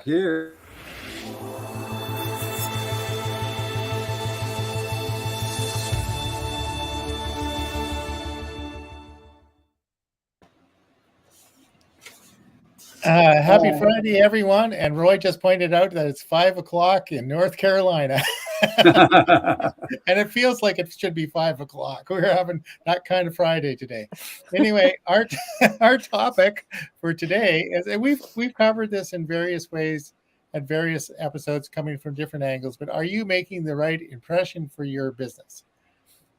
Here. Happy Friday, everyone. And Roy just pointed out that it's 5:00 in North Carolina. And it feels like it should be 5:00. We're having that kind of Friday today. Anyway, our topic for today is, and we've covered this in various ways at various episodes coming from different angles, but are you making the right impression for your business?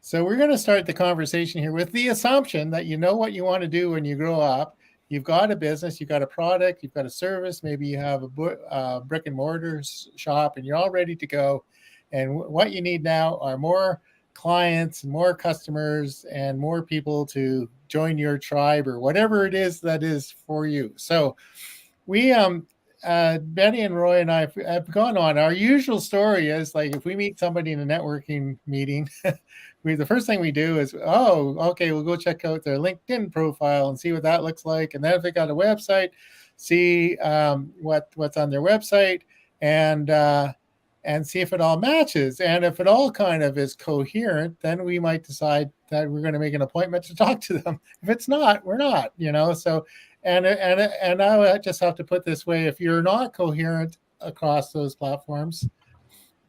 So we're going to start the conversation here with the assumption that you know what you want to do when you grow up. You've got a business, you've got a product, you've got a service, maybe you have a brick and mortar shop, and you're all ready to go. And what you need now are more clients, more customers, and more people to join your tribe or whatever it is that is for you. So we Betty and Roy and I have gone on. Our usual story is like if we meet somebody in a networking meeting, the first thing we do is, oh, okay, we'll go check out their LinkedIn profile and see what that looks like. And then if they got a website, see what's on their website and see if it all matches. And if it all kind of is coherent, then we might decide that we're going to make an appointment to talk to them. If it's not, we're not, So, and I just have to put this way: if you're not coherent across those platforms,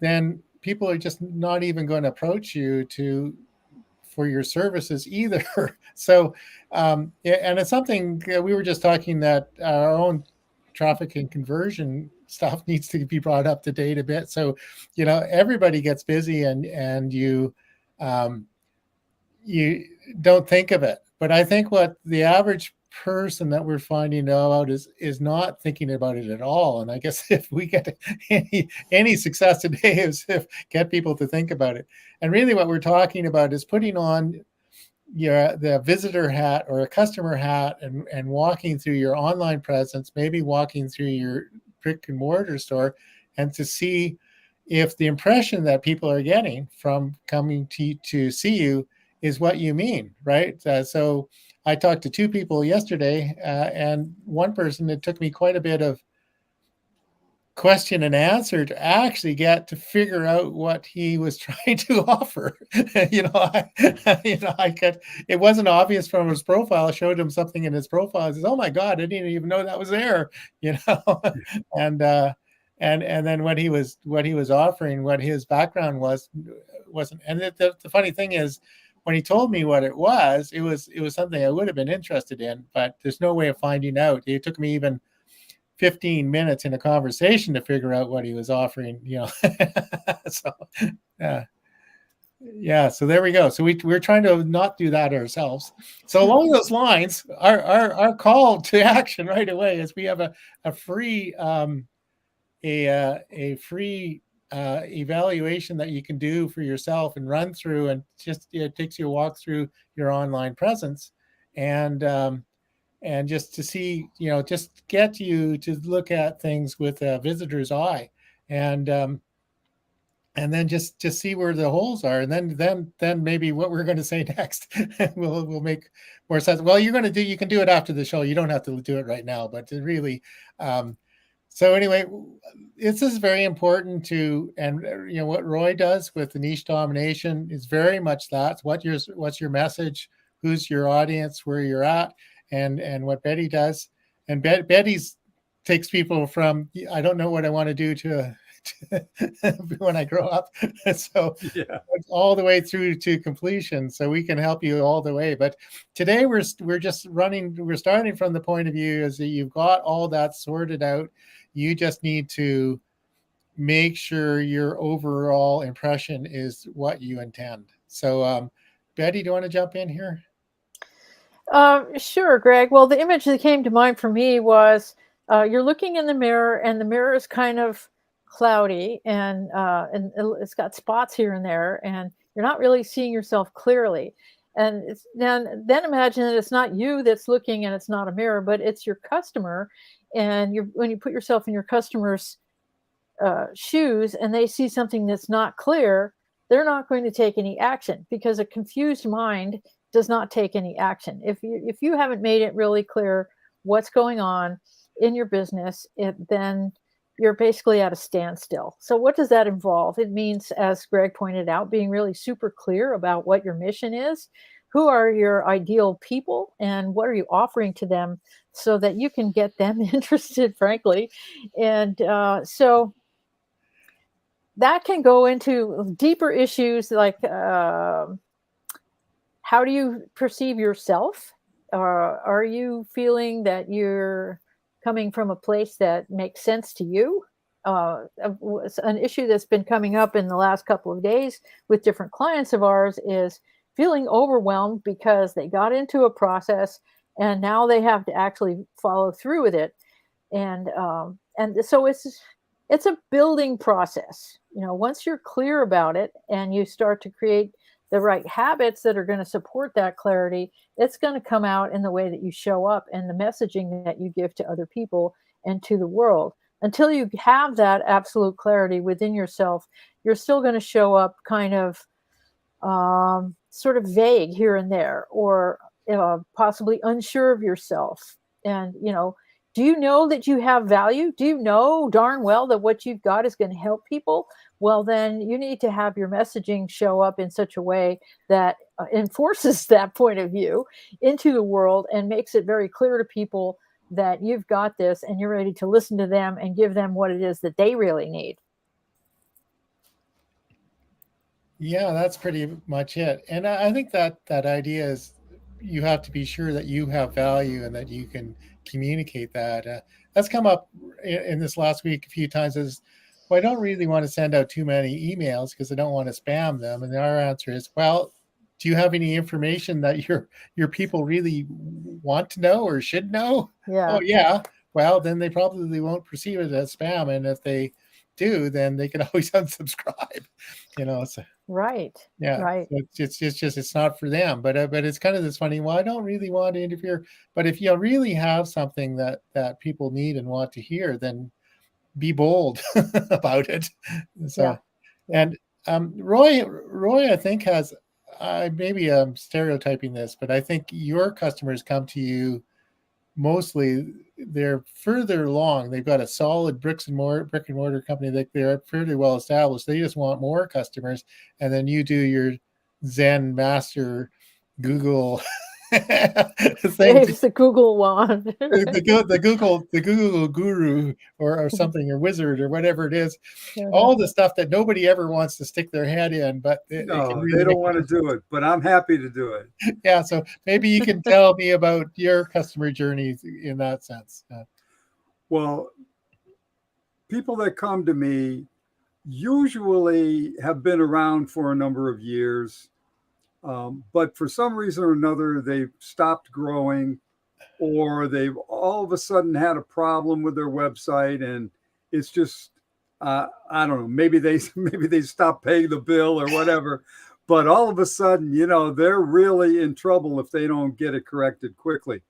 then people are just not even going to approach you for your services either. So, and it's something we were just talking that our own traffic and conversion stuff needs to be brought up to date a bit. So, everybody gets busy and you don't think of it. But I think what the average person that we're finding out is not thinking about it at all. And I guess if we get any success today is if get people to think about it. And really what we're talking about is putting on the visitor hat or a customer hat and walking through your online presence, maybe walking through your brick and mortar store, and to see if the impression that people are getting from coming to see you is what you mean, right? So I talked to two people yesterday, and one person, it took me quite a bit of question and answer to actually get to figure out what he was trying to offer. It wasn't obvious from his profile. I showed him something in his profile. He says, "Oh my God, I didn't even know that was there," and then what he was offering, what his background wasn't. And the funny thing is, when he told me what it was something I would have been interested in, but there's no way of finding out. It took me even 15 minutes in a conversation to figure out what he was offering, So, so there we go. So we're trying to not do that ourselves. So along those lines, our call to action right away is we have a free evaluation that you can do for yourself and run through, and just it takes you a walk through your online presence, and just to see, just get you to look at things with a visitor's eye, and then just see where the holes are, and then maybe what we're going to say next will make more sense. Well, you can do it after the show. You don't have to do it right now, but really. So anyway, this is very important and what Roy does with the niche domination is very much that. What's your message? Who's your audience? Where you're at? And what Betty does. And Betty's takes people from, I don't know what I want to do to when I grow up. So all the way through to completion. So we can help you all the way. But today we're starting from the point of view is that you've got all that sorted out. You just need to make sure your overall impression is what you intend. So Betty, do you want to jump in here? Sure, Greg. Well, the image that came to mind for me was you're looking in the mirror, and the mirror is kind of cloudy, and it's got spots here and there, and you're not really seeing yourself clearly. And then imagine that it's not you that's looking, and it's not a mirror, but it's your customer. And when you put yourself in your customer's shoes, and they see something that's not clear, they're not going to take any action, because a confused mind does not take any action. If you haven't made it really clear what's going on in your business, then you're basically at a standstill. So what does that involve? It means, as Greg pointed out, being really super clear about what your mission is, who are your ideal people, and what are you offering to them so that you can get them interested, frankly. And so that can go into deeper issues like how do you perceive yourself? Are you feeling that you're coming from a place that makes sense to you? An issue that's been coming up in the last couple of days with different clients of ours is feeling overwhelmed because they got into a process and now they have to actually follow through with it. And so it's a building process. Once you're clear about it and you start to create the right habits that are going to support that clarity, it's going to come out in the way that you show up and the messaging that you give to other people and to the world. Until you have that absolute clarity within yourself, you're still going to show up kind of sort of vague here and there, or possibly unsure of yourself. And, do you know that you have value? Do you know darn well that what you've got is going to help people? Well, then you need to have your messaging show up in such a way that enforces that point of view into the world and makes it very clear to people that you've got this and you're ready to listen to them and give them what it is that they really need. Yeah, that's pretty much it. And I think that idea is you have to be sure that you have value and that you can communicate that. That's come up in this last week a few times. Is, well, I don't really want to send out too many emails because I don't want to spam them. And our answer is, well, do you have any information that your people really want to know or should know? Yeah. Oh, yeah. Well, then they probably won't perceive it as spam. And if they do, then they can always unsubscribe. So, right. Yeah. Right. So it's not for them. But it's kind of this funny. Well, I don't really want to interfere. But if you really have something that people need and want to hear, then be bold about it. So, yeah. And Roy, I think has. Maybe I'm stereotyping this, but I think your customers come to you mostly. They're further along. They've got a solid brick and mortar company that they're fairly well established. They just want more customers, and then you do your Zen master Google thing. It's the Google one. the Google guru or something, or wizard or whatever it is. All the stuff that nobody ever wants to stick their head in, but they don't want to do it, but I'm happy to do it. Yeah, so maybe you can tell me about your customer journey in that sense. Well, people that come to me usually have been around for a number of years. But for some reason or another, they've stopped growing, or they've all of a sudden had a problem with their website, and it's just I don't know. Maybe they stopped paying the bill or whatever. But all of a sudden, they're really in trouble if they don't get it corrected quickly.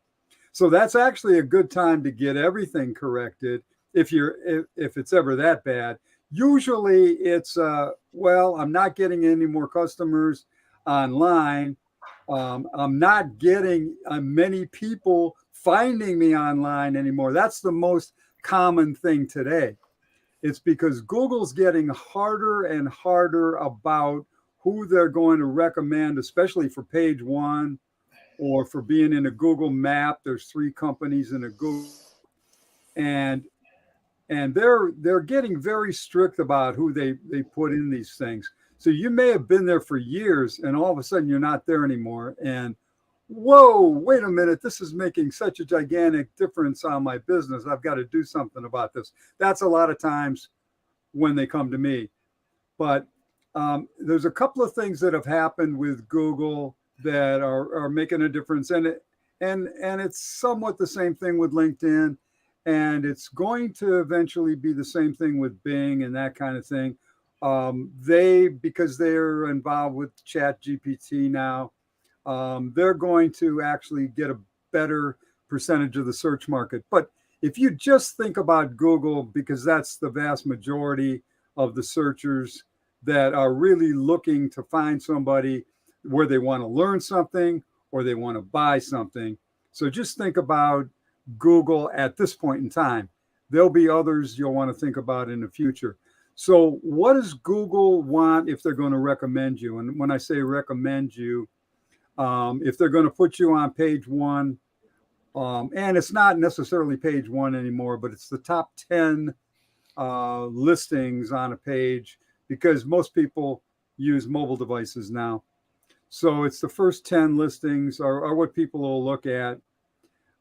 So that's actually a good time to get everything corrected if it's ever that bad. Usually, it's well, I'm not getting any more customers online. I'm not getting many people finding me online anymore. That's the most common thing today. It's because Google's getting harder and harder about who they're going to recommend, especially for page one or for being in a Google map. There's 3 companies in a Google, and they're getting very strict about who they put in these things. So you may have been there for years and all of a sudden you're not there anymore. And whoa, wait a minute, this is making such a gigantic difference on my business. I've got to do something about this. That's a lot of times when they come to me. But there's a couple of things that have happened with Google that are making a difference. And it's somewhat the same thing with LinkedIn. And it's going to eventually be the same thing with Bing and that kind of thing. Because they're involved with ChatGPT now, they're going to actually get a better percentage of the search market. But if you just think about Google, because that's the vast majority of the searchers that are really looking to find somebody where they want to learn something or they want to buy something. So just think about Google at this point in time. there'll be others you'll want to think about in the future. So what does Google want if they're going to recommend you? And when I say recommend you, if they're going to put you on page one, and it's not necessarily page one anymore, but it's the top 10 listings on a page, because most people use mobile devices now. So it's the first 10 listings are what people will look at.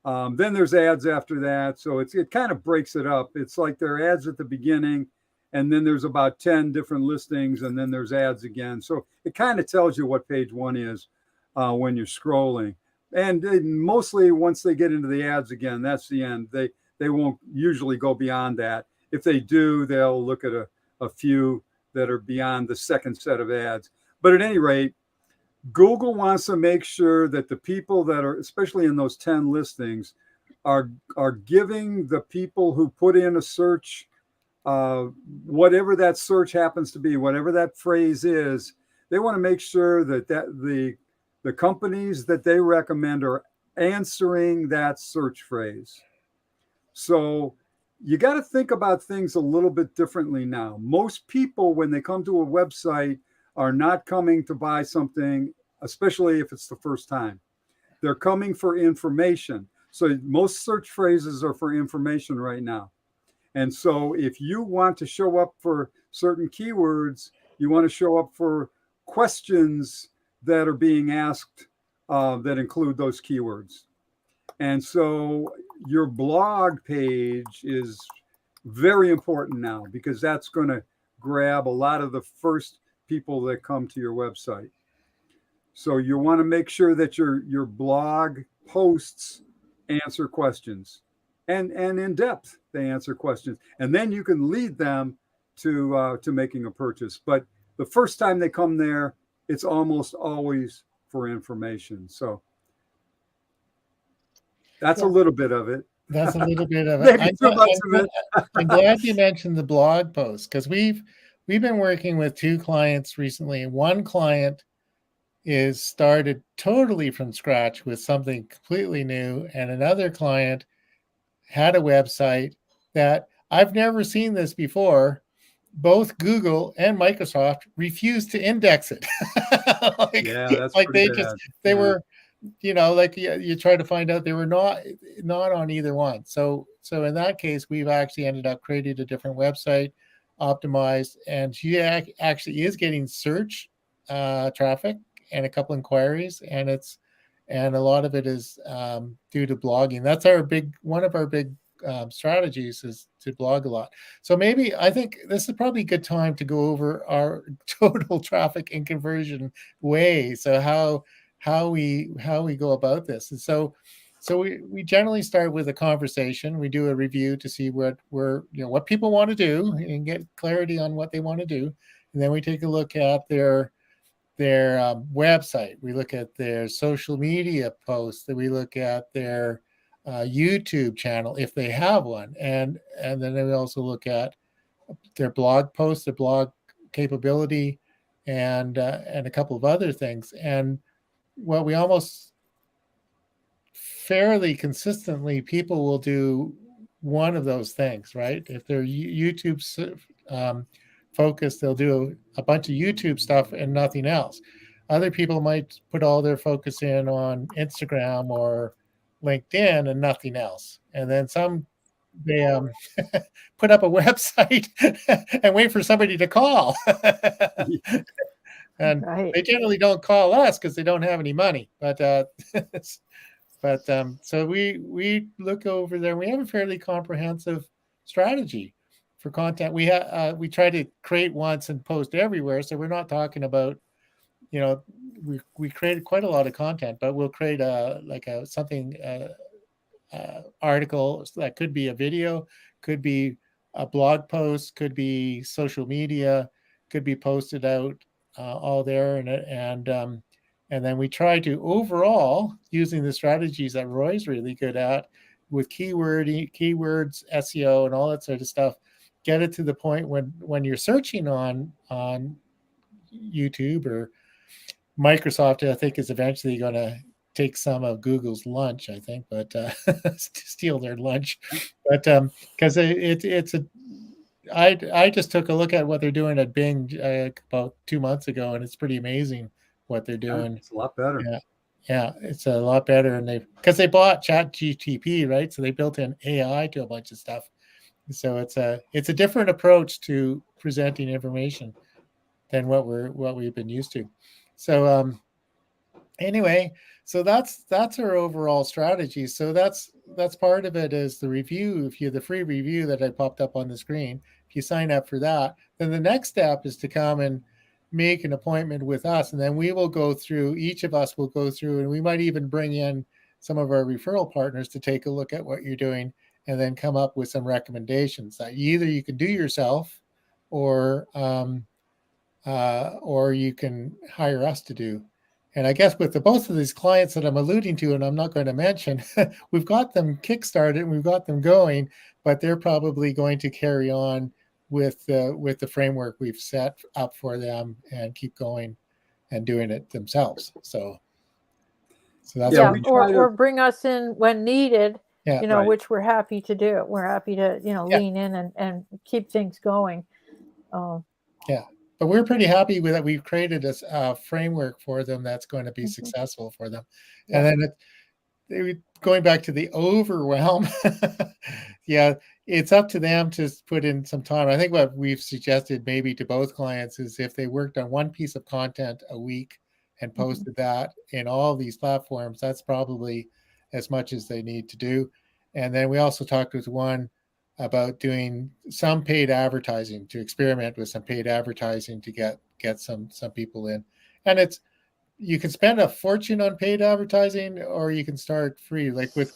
Then there's ads after that. So it kind of breaks it up. It's like there are ads at the beginning, and then there's about 10 different listings, and then there's ads again. So it kind of tells you what page one is when you're scrolling. And mostly once they get into the ads again, that's the end. They won't usually go beyond that. If they do, they'll look at a few that are beyond the second set of ads. But at any rate, Google wants to make sure that the people that are, especially in those 10 listings, are giving the people who put in a search, whatever that search happens to be, whatever that phrase is, they want to make sure that the companies that they recommend are answering that search phrase. So you got to think about things a little bit differently now. Most people, when they come to a website, are not coming to buy something, especially if it's the first time. They're coming for information. So most search phrases are for information right now. And so if you want to show up for certain keywords, you want to show up for questions that are being asked that include those keywords. And so your blog page is very important now, because that's going to grab a lot of the first people that come to your website. So you want to make sure that your blog posts answer questions, and in depth they answer questions, and then you can lead them to making a purchase. But the first time they come there, it's almost always for information. So that's a little bit of it. That's a little bit of it. I'm glad you mentioned the blog post, because we've been working with two clients recently. One client is started totally from scratch with something completely new, and another client had a website that I've never seen this before. Both Google and Microsoft refused to index it. That's like they bad. just they were, like you try to find out, they were not on either one. So in that case, we've actually ended up creating a different website, optimized, and she actually is getting search traffic and a couple inquiries, and a lot of it is due to blogging. That's one of our big strategies, is to blog a lot. So maybe I think this is probably a good time to go over our total traffic and conversion way. So how we go about this. And so we generally start with a conversation. We do a review to see what people want to do and get clarity on what they want to do. And then we take a look at their website. We look at their social media posts. We look at their YouTube channel, if they have one, and then we also look at their blog posts, their blog capability, and a couple of other things. And what we almost fairly consistently, people will do one of those things, right? If they're YouTube focused, they'll do a bunch of YouTube stuff and nothing else. Other people might put all their focus in on Instagram or LinkedIn and nothing else. And then some, they put up a website and wait for somebody to call. And they generally don't call us because they don't have any money. But so we look over there. We have a fairly comprehensive strategy for content. We try to create once and post everywhere. So we're not talking about, we created quite a lot of content, but we'll create something article that could be a video, could be a blog post, could be social media, could be posted out all there, and then we try to overall, using the strategies that Roy's really good at with keywords, SEO, and all that sort of stuff, get it to the point when you're searching on YouTube or Microsoft, I think is eventually going to take some of Google's lunch, I think, but steal their lunch. But because I just took a look at what they're doing at Bing about 2 months ago, and it's pretty amazing what they're doing. It's a lot better. Yeah, it's a lot better, and they bought ChatGPT, right? So they built in AI to a bunch of stuff. So it's a different approach to presenting information than what we've been used to. So anyway, so that's our overall strategy. So that's part of it is the review. If you have the free review that I popped up on the screen, if you sign up for that, then the next step is to come and make an appointment with us, and then we will go through. Each of us will go through, and we might even bring in some of our referral partners to take a look at what you're doing, and then come up with some recommendations that either you can do yourself, or you can hire us to do. And I guess with both of these clients that I'm alluding to, and I'm not going to mention, we've got them kickstarted and we've got them going, but they're probably going to carry on with the framework we've set up for them and keep going and doing it themselves. So that's or bring us in when needed. Yeah, which we're happy to do. We're happy to lean in and keep things going. Yeah. But we're pretty happy with that. We've created a framework for them that's going to be successful for them. Yeah. And then going back to the overwhelm, it's up to them to put in some time. I think what we've suggested maybe to both clients is if they worked on one piece of content a week and posted that in all these platforms, that's probably as much as they need to do. And then we also talked with one about doing some paid advertising, to experiment with some paid advertising to get some people in. And you can spend a fortune on paid advertising, or you can start free. Like with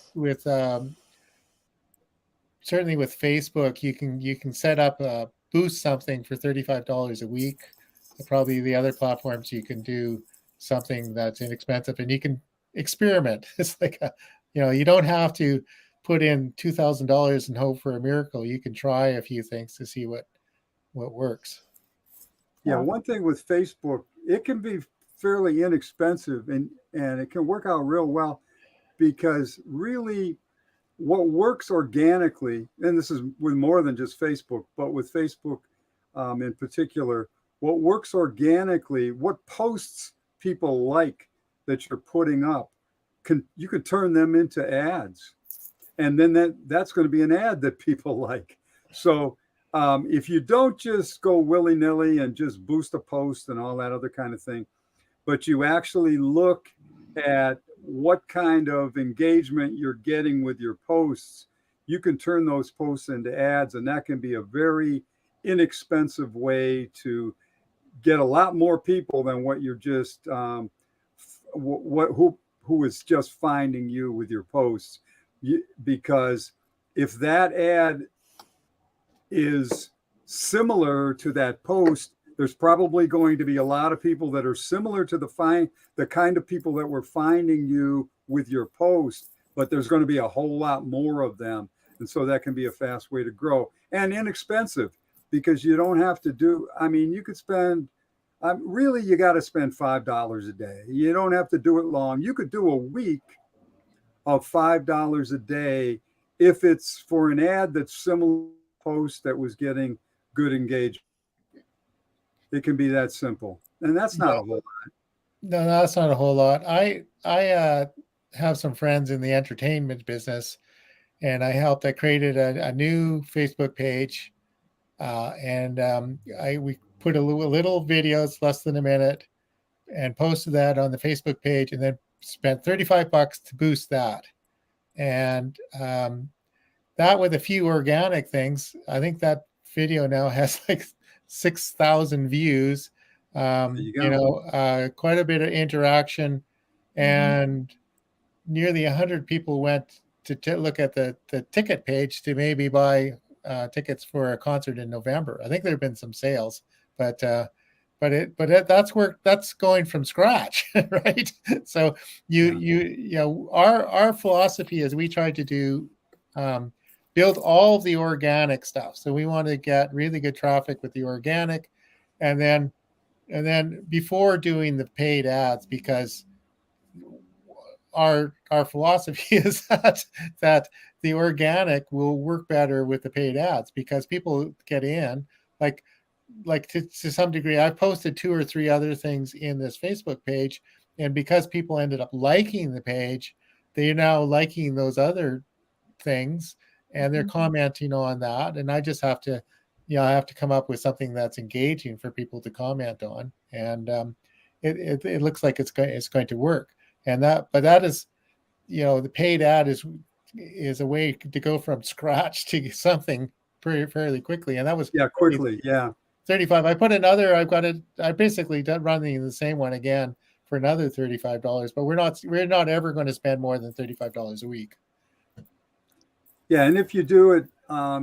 certainly with Facebook, you can set up boost something for $35 a week. Probably the other platforms you can do something that's inexpensive, and you can experiment. It's like you don't have to put in $2,000 and hope for a miracle. You can try a few things to see what works. Yeah, one thing with Facebook, it can be fairly inexpensive and it can work out real well, because really what works organically, and this is with more than just Facebook, but with Facebook in particular, what works organically, what posts people like that you're putting up, you could turn them into ads. And then that's going to be an ad that people like. So if you don't just go willy-nilly and just boost a post and all that other kind of thing, but you actually look at what kind of engagement you're getting with your posts, you can turn those posts into ads. And that can be a very inexpensive way to get a lot more people than what you're just, who is just finding you with your posts. Because if that ad is similar to that post, there's probably going to be a lot of people that are similar to the kind of people that were finding you with your post, but there's going to be a whole lot more of them. And so that can be a fast way to grow, and inexpensive, because you don't have to you could spend, really, you got to spend $5 a day. You don't have to do it long. You could do a week of $5 a day if it's for an ad that's similar to a post that was getting good engagement. It can be that simple, and that's not a whole lot. No, that's not a whole lot. I have some friends in the entertainment business, and I created a new Facebook page, and we put a little videos, less than a minute, and posted that on the Facebook page, and then spent $35 to boost that. And that, with a few organic things, I think that video now has like 6,000 views. Quite a bit of interaction, and nearly 100 people went to look at the ticket page to maybe buy tickets for a concert in November. I think there have been some sales, but that's going from scratch, right? So our philosophy is we try to do build all the organic stuff. So we want to get really good traffic with the organic, and then before doing the paid ads, because our philosophy is that the organic will work better with the paid ads, because people get in, like to some degree. I've posted 2 or 3 other things in this Facebook page, and because people ended up liking the page, they're now liking those other things, and they're commenting on that. And I just have to, I have to come up with something that's engaging for people to comment on. And it looks like it's going to work. And that is, the paid ad is a way to go from scratch to something fairly quickly. And that was quickly. Yeah. 35. I basically done running the same one again for another $35, but we're not ever going to spend more than $35 a week. Yeah, and if you do it,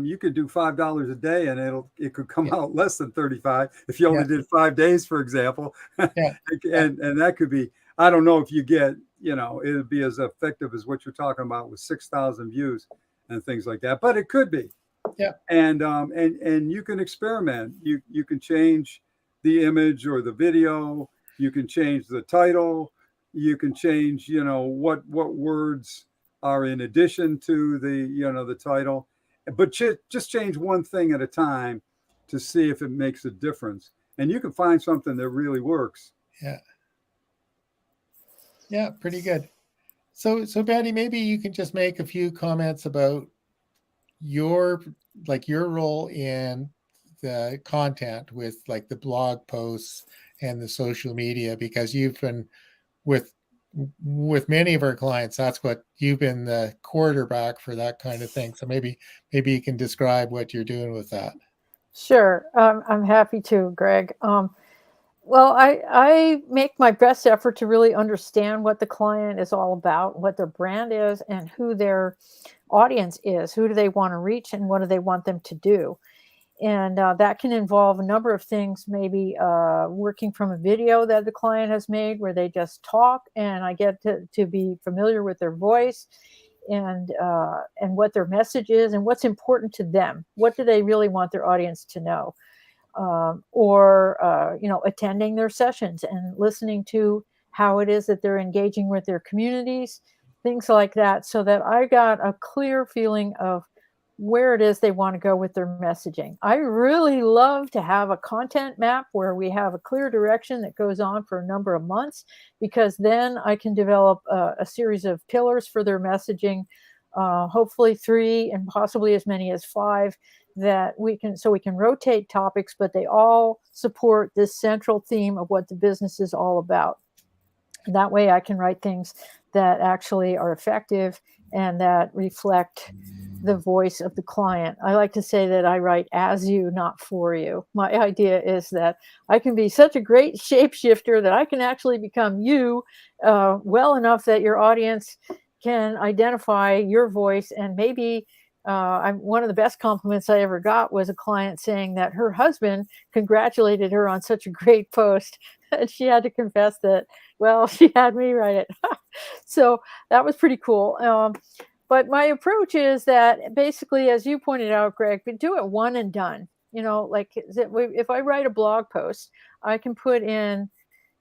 you could do $5 a day, and it could come out less than 35 if you only did 5 days, for example. Yeah. and that could be, I don't know if you get, it'd be as effective as what you're talking about with 6,000 views and things like that, but it could be. Yeah. And you can experiment. You can change the image or the video. You can change the title. You can change, what words are in addition to the title, but just change one thing at a time to see if it makes a difference. And you can find something that really works. Yeah, pretty good. So Betty, maybe you can just make a few comments about your role in the content with like the blog posts and the social media, because you've been with many of our clients, that's what you've been the quarterback for, that kind of thing. So maybe you can describe what you're doing with that. Sure. I'm happy to, Greg. Well, I make my best effort to really understand what the client is all about, what their brand is, and who their audience is. Who do they want to reach, and what do they want them to do? And that can involve a number of things, maybe working from a video that the client has made where they just talk, and I get to be familiar with their voice and what their message is and what's important to them. What do they really want their audience to know? Or attending their sessions and listening to how it is that they're engaging with their communities, things like that, so that I got a clear feeling of where it is they want to go with their messaging. I really love to have a content map where we have a clear direction that goes on for a number of months, because then I can develop a series of pillars for their messaging, hopefully 3 and possibly as many as 5, that we can rotate topics, but they all support this central theme of what the business is all about. And that way I can write things that actually are effective and that reflect the voice of the client. I like to say that I write as you, not for you. My idea is that I can be such a great shapeshifter that I can actually become you well enough that your audience can identify your voice. And maybe one of the best compliments I ever got was a client saying that her husband congratulated her on such a great post. And she had to confess that, well, she had me write it. So that was pretty cool. But my approach is that basically, as you pointed out, Greg, do it one and done. Like if I write a blog post, I can put in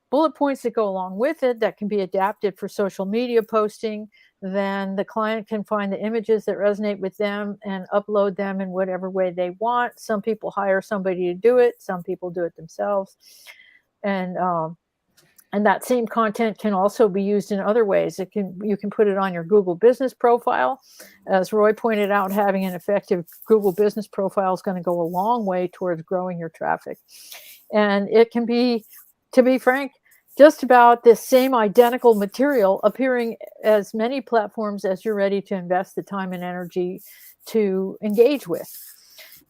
bullet points that go along with it that can be adapted for social media posting. Then the client can find the images that resonate with them and upload them in whatever way they want. Some people hire somebody to do it. Some people do it themselves. And that same content can also be used in other ways. You can put it on your Google business profile. As Roy pointed out, having an effective Google business profile is going to go a long way towards growing your traffic. And it can be, to be frank, just about the same identical material appearing as many platforms as you're ready to invest the time and energy to engage with.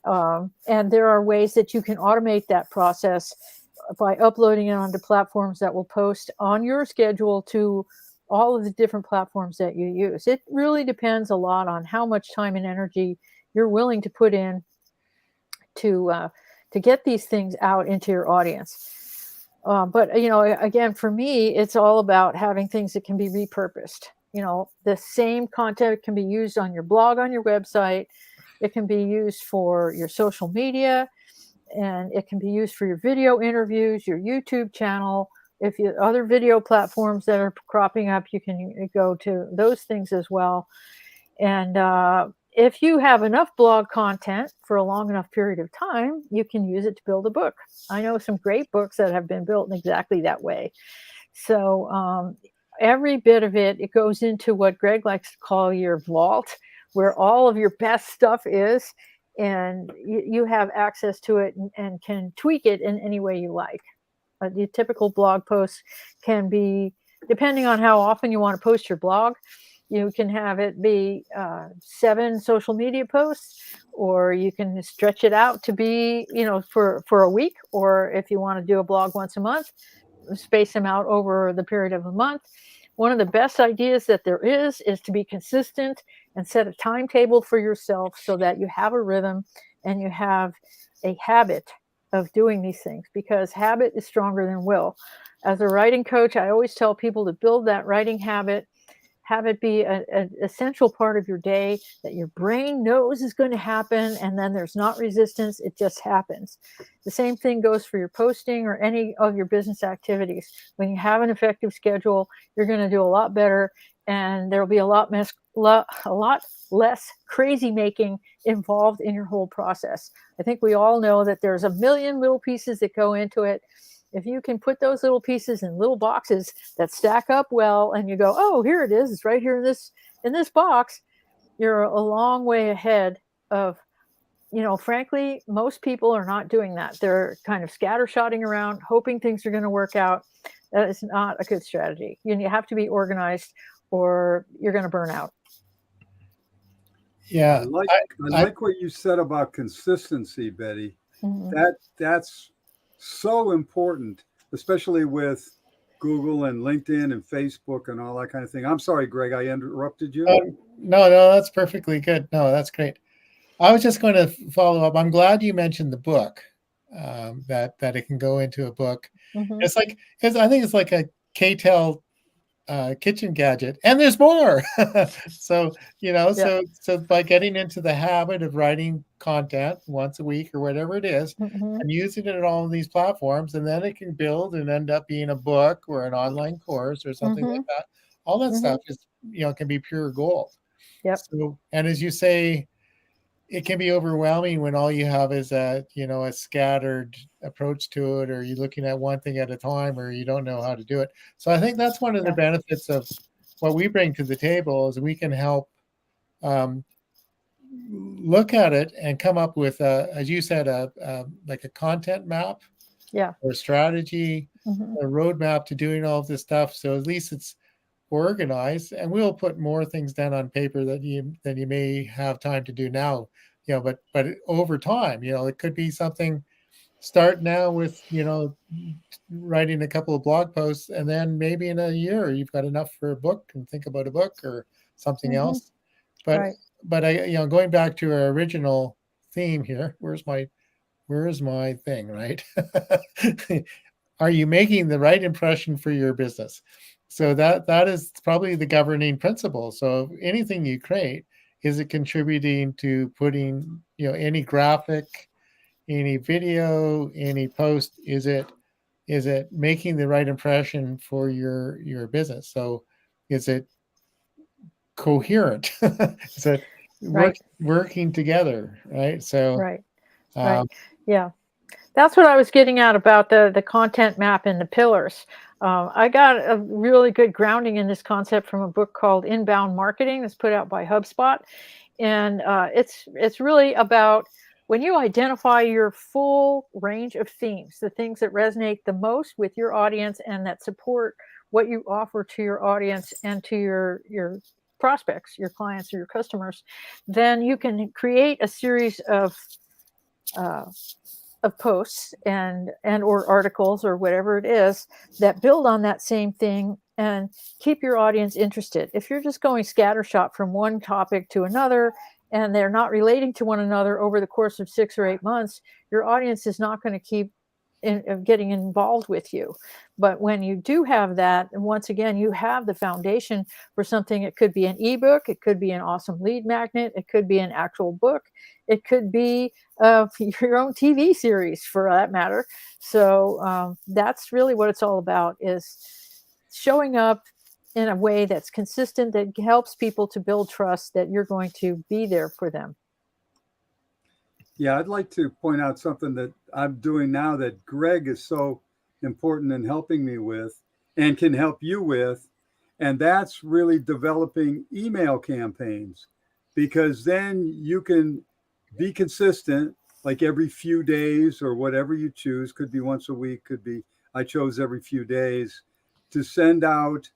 And there are ways that you can automate that process by uploading it onto platforms that will post on your schedule to all of the different platforms that you use. It really depends a lot on how much time and energy you're willing to put in to get these things out into your audience. But again, for me, it's all about having things that can be repurposed. The same content can be used on your blog, on your website. It can be used for your social media, and it can be used for your video interviews, your YouTube channel, if you other video platforms that are cropping up, you can go to those things as well. And if you have enough blog content for a long enough period of time, you can use it to build a book. I know some great books that have been built in exactly that way. So every bit of it, it goes into what Greg likes to call your vault, where all of your best stuff is, and you have access to it and can tweak it in any way you like. The typical blog post can be, depending on how often you want to post your blog, you can have it be 7 social media posts, or you can stretch it out to be, for a week, or if you want to do a blog once a month, space them out over the period of a month. One of the best ideas that there is to be consistent and set a timetable for yourself so that you have a rhythm and you have a habit of doing these things, because habit is stronger than will. As a writing coach, I always tell people to build that writing habit. Have it be an essential part of your day that your brain knows is going to happen, and then there's not resistance. It just happens. The same thing goes for your posting or any of your business activities. When you have an effective schedule, you're going to do a lot better, and there'll be a lot less crazy making involved in your whole process. I think we all know that there's a million little pieces that go into it. If you can put those little pieces in little boxes that stack up well, and you go, oh, here it is, it's right here in this box, you're a long way ahead of, frankly, most people are not doing that. They're kind of scattershotting around, hoping things are going to work out. That is not a good strategy. You have to be organized, or you're going to burn out. Yeah, I like what you said about consistency, Betty. Mm-hmm. That's so important, especially with Google and LinkedIn and Facebook and all that kind of thing. I'm sorry, Greg, I interrupted you. No, that's perfectly good. No, that's great. I was just going to follow up. I'm glad you mentioned the book, that it can go into a book. Mm-hmm. It's like, because I think it's like a K-Tel kitchen gadget, and there's more. So so by getting into the habit of writing content once a week or whatever it is, mm-hmm. and using it on all of these platforms, and then it can build and end up being a book or an online course or something mm-hmm. like that. All that mm-hmm. stuff is can be pure gold. Yep. So, and as you say, it can be overwhelming when all you have is a scattered approach to it, or you're looking at one thing at a time, or you don't know how to do it. So I think that's one of the benefits of what we bring to the table, is we can help look at it and come up with, as you said, like a content map, or strategy, mm-hmm. a roadmap to doing all of this stuff. So at least it's organized, and we'll put more things down on paper than you may have time to do now, but over time, it could be something. Start now with writing a couple of blog posts, and then maybe in a year you've got enough for a book, and think about a book or something mm-hmm. else. But I going back to our original theme here, where's my thing, right? Are you making the right impression for your business? So that is probably the governing principle. So anything you create, is it contributing to putting, any graphic, any video, any post, is it making the right impression for your business? So is it coherent? Is it working together? Right. So right. Yeah. That's what I was getting at about the content map and the pillars. I got a really good grounding in this concept from a book called Inbound Marketing that's put out by HubSpot. And it's really about when you identify your full range of themes, the things that resonate the most with your audience and that support what you offer to your audience and to your prospects, your clients or your customers, then you can create a series of posts and or articles or whatever it is that build on that same thing and keep your audience interested. If you're just going scattershot from one topic to another and they're not relating to one another over the course of 6 or 8 months, your audience is not going to keep getting involved with you. But when you do have that, and once again, you have the foundation for something. It could be an ebook, it could be an awesome lead magnet, it could be an actual book, it could be your own TV series for that matter. So that's really what it's all about, is showing up in a way that's consistent, that helps people to build trust that you're going to be there for them. Yeah, I'd like to point out something that I'm doing now that Greg is so important in helping me with and can help you with. And that's really developing email campaigns, because then you can be consistent, like every few days or whatever you choose. Could be once a week, could be, I chose every few days, to send out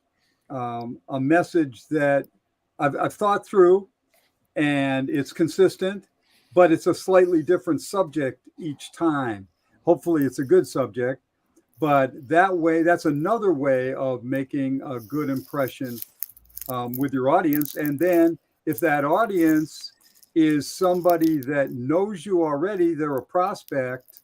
a message that I've thought through, and it's consistent, but it's a slightly different subject each time. Hopefully it's a good subject, but that way, that's another way of making a good impression with your audience. And then if that audience is somebody that knows you already, they're a prospect,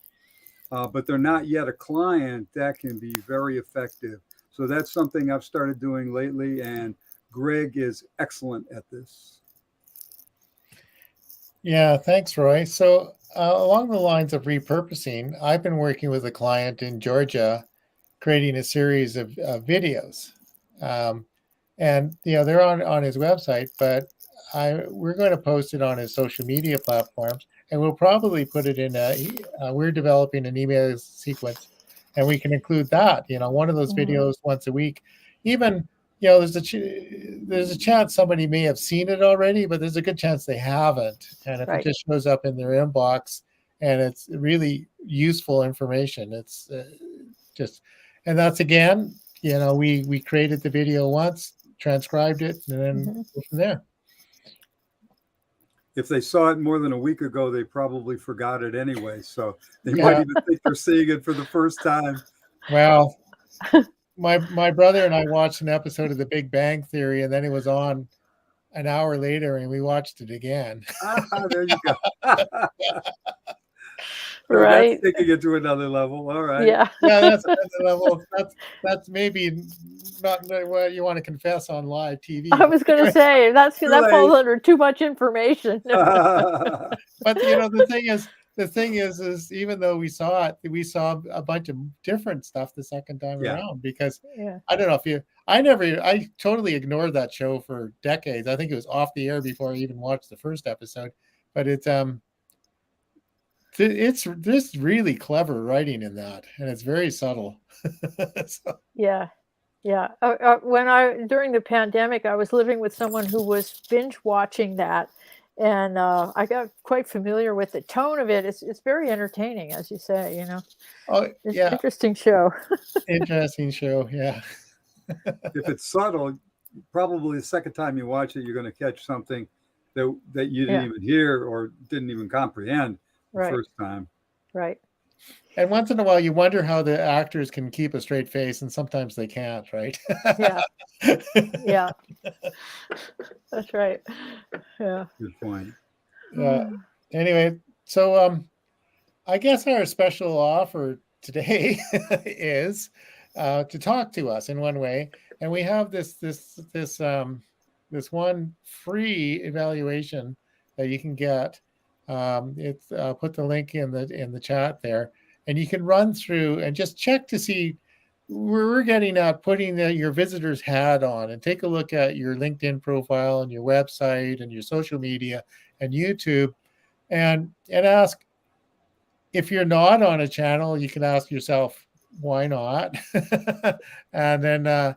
but they're not yet a client, that can be very effective. So that's something I've started doing lately, and Greg is excellent at this. Yeah, thanks, Roy. So along the lines of repurposing, I've been working with a client in Georgia, creating a series of videos. And they're on his website, but we're going to post it on his social media platforms, and we'll probably put it in we're developing an email sequence, and we can include that, one of those videos once a week. Even, there's a chance somebody may have seen it already, but there's a good chance they haven't. And if it just shows up in their inbox and it's really useful information, it's and that's, again, we created the video once, transcribed it, and then go from there. If they saw it more than a week ago, they probably forgot it anyway. So they might even think they're seeing it for the first time. Well, my brother and I watched an episode of The Big Bang Theory, and then it was on an hour later, and we watched it again. There you go. Right. That's taking it to another level. All right. Yeah. That's another level. That's maybe not what you want to confess on live TV. I was going to say that falls under too much information. But the thing is even though we saw a bunch of different stuff the second time around, because I don't know if I totally ignored that show for decades. I think it was off the air before I even watched the first episode. But there's really clever writing in that, and it's very subtle. So. Yeah. During the pandemic, I was living with someone who was binge watching that, and I got quite familiar with the tone of it. It's very entertaining, as you say. Oh, it's an interesting show. Interesting show, yeah. If it's subtle, probably the second time you watch it, you're going to catch something that you didn't even hear or didn't even comprehend the first time. Right. And once in a while, you wonder how the actors can keep a straight face, and sometimes they can't, right? Yeah. Yeah. That's right. Yeah. Good point. Anyway, so I guess our special offer today is to talk to us in one way, and we have this one free evaluation that you can get. It's put the link in the chat there, and you can run through and just check to see where we're getting at putting your visitor's hat on, and take a look at your LinkedIn profile and your website and your social media and YouTube, and ask, if you're not on a channel, you can ask yourself, why not? And then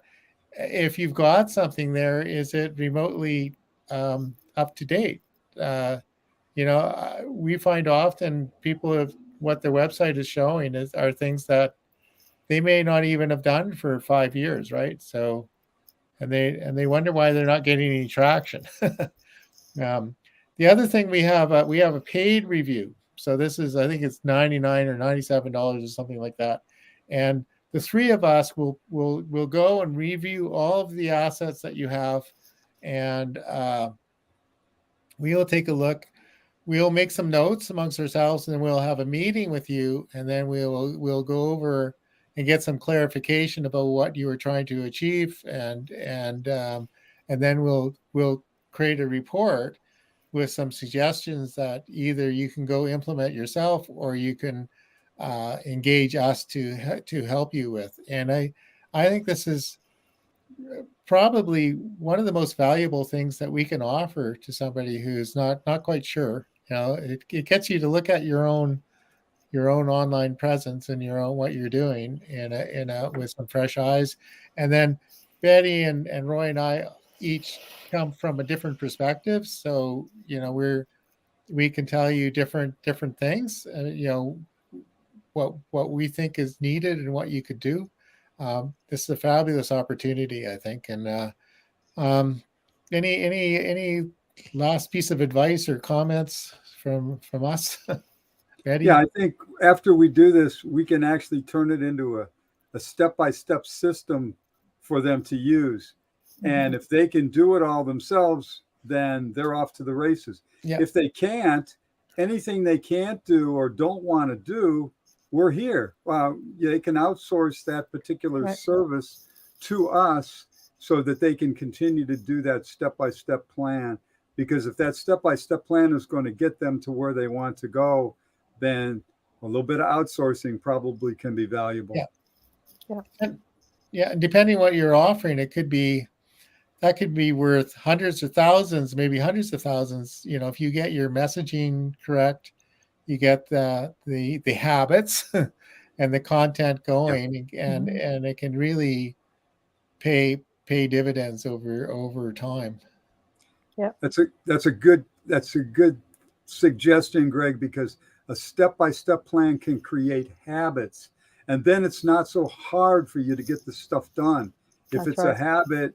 if you've got something there, is it remotely up to date? We find often people what their website is showing are things that they may not even have done for 5 years, right? So, and they wonder why they're not getting any traction. The other thing we have a paid review. So this is, I think it's $99 or $97 or something like that, and the three of us will go and review all of the assets that you have, and we will take a look. we'll make some notes amongst ourselves, and then we'll have a meeting with you, and then we'll go over and get some clarification about what you were trying to achieve, and then we'll create a report with some suggestions that either you can go implement yourself, or you can engage us to help you with. And I think this is probably one of the most valuable things that we can offer to somebody who's not quite sure. It gets you to look at your own online presence and your own what you're doing with some fresh eyes. And then Betty and Roy and I each come from a different perspective, so we can tell you different things. What we think is needed and what you could do. This is a fabulous opportunity, I think. And any last piece of advice or comments from us? Betty? Yeah, I think after we do this, we can actually turn it into a step-by-step system for them to use. And if they can do it all themselves, then they're off to the races. Yeah. If they can't, anything they can't do or don't want to do, we're here. They can outsource that particular service to us so that they can continue to do that step-by-step plan. Because if that step-by-step plan is going to get them to where they want to go, then a little bit of outsourcing probably can be valuable. And depending what you're offering, that could be worth hundreds of thousands, maybe hundreds of thousands. If you get your messaging correct, you get the habits and the content going, and it can really pay dividends over time. Yeah, that's a good suggestion, Greg, because a step-by-step plan can create habits, and then it's not so hard for you to get the stuff done. If it's a habit,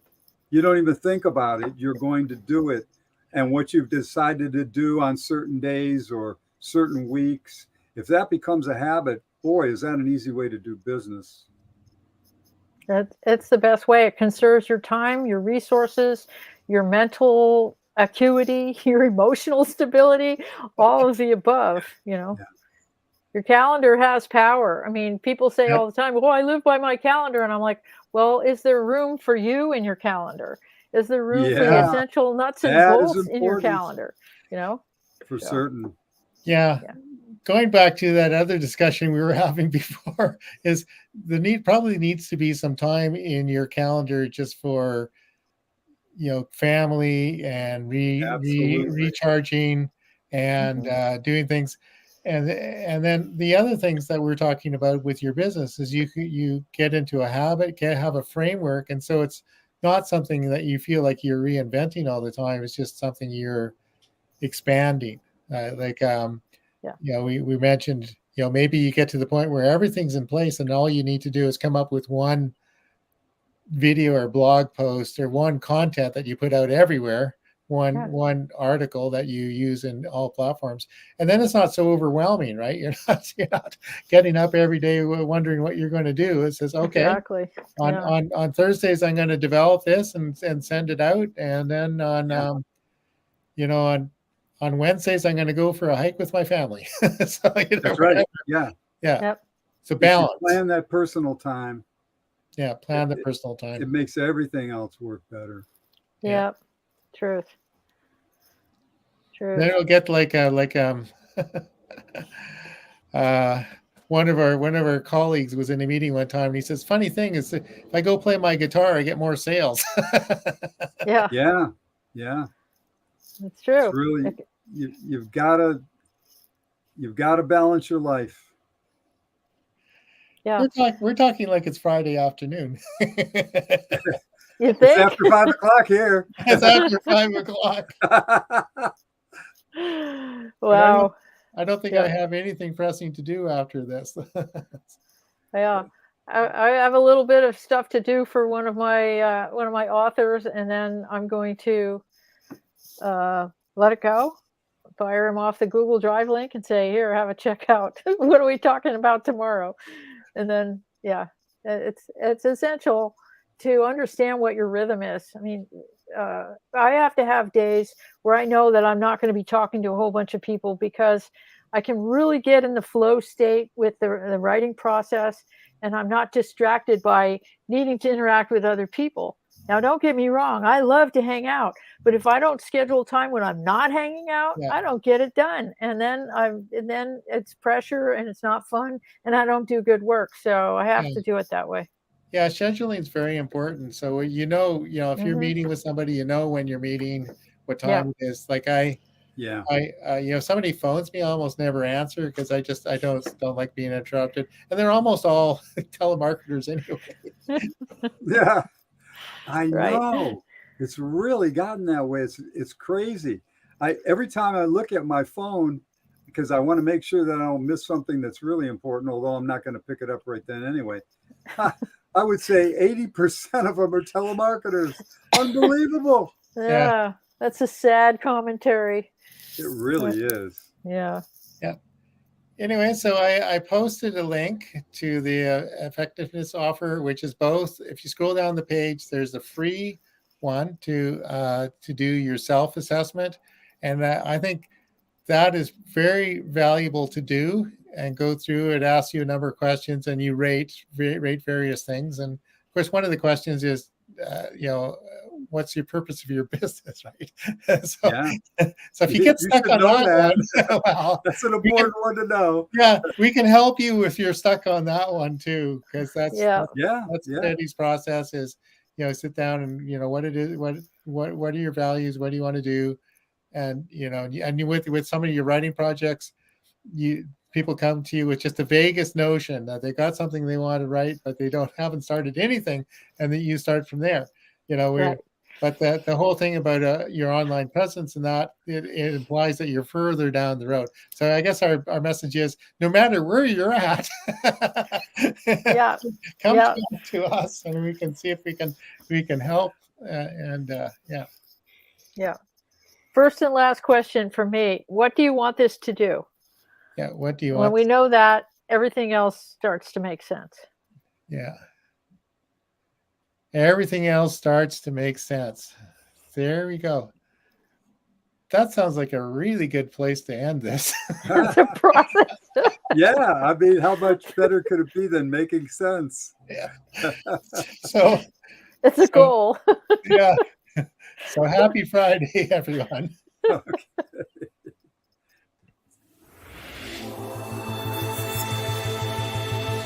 you don't even think about it. You're going to do it. And what you've decided to do on certain days or certain weeks, if that becomes a habit, boy, is that an easy way to do business. It's the best way. It conserves your time, your resources, your mental acuity, your emotional stability, all of the above. Your calendar has power. I mean, people say all the time, well, I live by my calendar. And I'm like, well, is there room for you in your calendar? Is there room for the essential nuts and bolts in your calendar? For certain. Yeah. Going back to that other discussion we were having before, is probably needs to be some time in your calendar just for family and recharging and doing things. And then the other things that we're talking about with your business is you get into a habit, have a framework, and so it's not something that you feel like you're reinventing all the time. It's just something you're expanding. We mentioned, maybe you get to the point where everything's in place and all you need to do is come up with one video or blog post or one content that you put out everywhere, one article that you use in all platforms, and then it's not so overwhelming, right? You're not getting up every day wondering what you're going to do. It says, okay, on Thursdays I'm going to develop this and send it out, and then on Wednesdays I'm going to go for a hike with my family. So, that's right. Yeah. Yep. So balance. Plan that personal time. Yeah, plan the personal time. It makes everything else work better. Yeah. Truth. Then it'll get like one of our colleagues was in a meeting one time and he says, funny thing is if I go play my guitar, I get more sales. Yeah. It's true. It's really, you've got to balance your life. Yeah. We're talking like it's Friday afternoon. You think? It's after 5 o'clock here. It's after 5 o'clock. Wow. I don't think I have anything pressing to do after this. Yeah. I have a little bit of stuff to do for one of my authors, and then I'm going to let it go, fire him off the Google Drive link and say, here, have a checkout. What are we talking about tomorrow? And then, it's essential to understand what your rhythm is. I mean, I have to have days where I know that I'm not going to be talking to a whole bunch of people, because I can really get in the flow state with the writing process, and I'm not distracted by needing to interact with other people. Now, don't get me wrong, I love to hang out, but if I don't schedule time when I'm not hanging out, Yeah. I don't get it done. And then it's pressure and it's not fun, and I don't do good work. So I have to do it that way. Yeah, scheduling is very important. So if you're meeting with somebody, when you're meeting, what time it is. Like somebody phones me, I almost never answer because I don't like being interrupted, and they're almost all telemarketers anyway. Yeah, I know. It's really gotten that way. It's crazy. Every time I look at my phone, because I want to make sure that I don't miss something that's really important, although I'm not going to pick it up right then anyway. I would say 80% of them are telemarketers. Unbelievable. Yeah, that's a sad commentary. It really is. Yeah. Yeah. Anyway, so I posted a link to the effectiveness offer, which is both. If you scroll down the page, there's a free one to do your self-assessment, and I think that is very valuable to do and go through. It asks you a number of questions, and you rate various things. And of course, one of the questions is, what's your purpose of your business, right? So if you get stuck on that one, well, that's an important one to know. Yeah, we can help you if you're stuck on that one too, because that's Eddie's process is, sit down and what it is, what are your values, what do you want to do, and and with some of your writing projects, people come to you with just the vaguest notion that they got something they want to write, but they haven't started anything, and then you start from there. But the whole thing about your online presence and that it implies that you're further down the road. So I guess our message is, no matter where you're at, come to us, and we can see if we can help. First and last question for me: what do you want this to do? Yeah, what do you want? When we know that, everything else starts to make sense. Yeah. Everything else starts to make sense. There we go. That sounds like a really good place to end this. It's a process. Yeah, I mean, how much better could it be than making sense? Yeah. So it's a goal. Yeah. So happy Friday, everyone. Okay.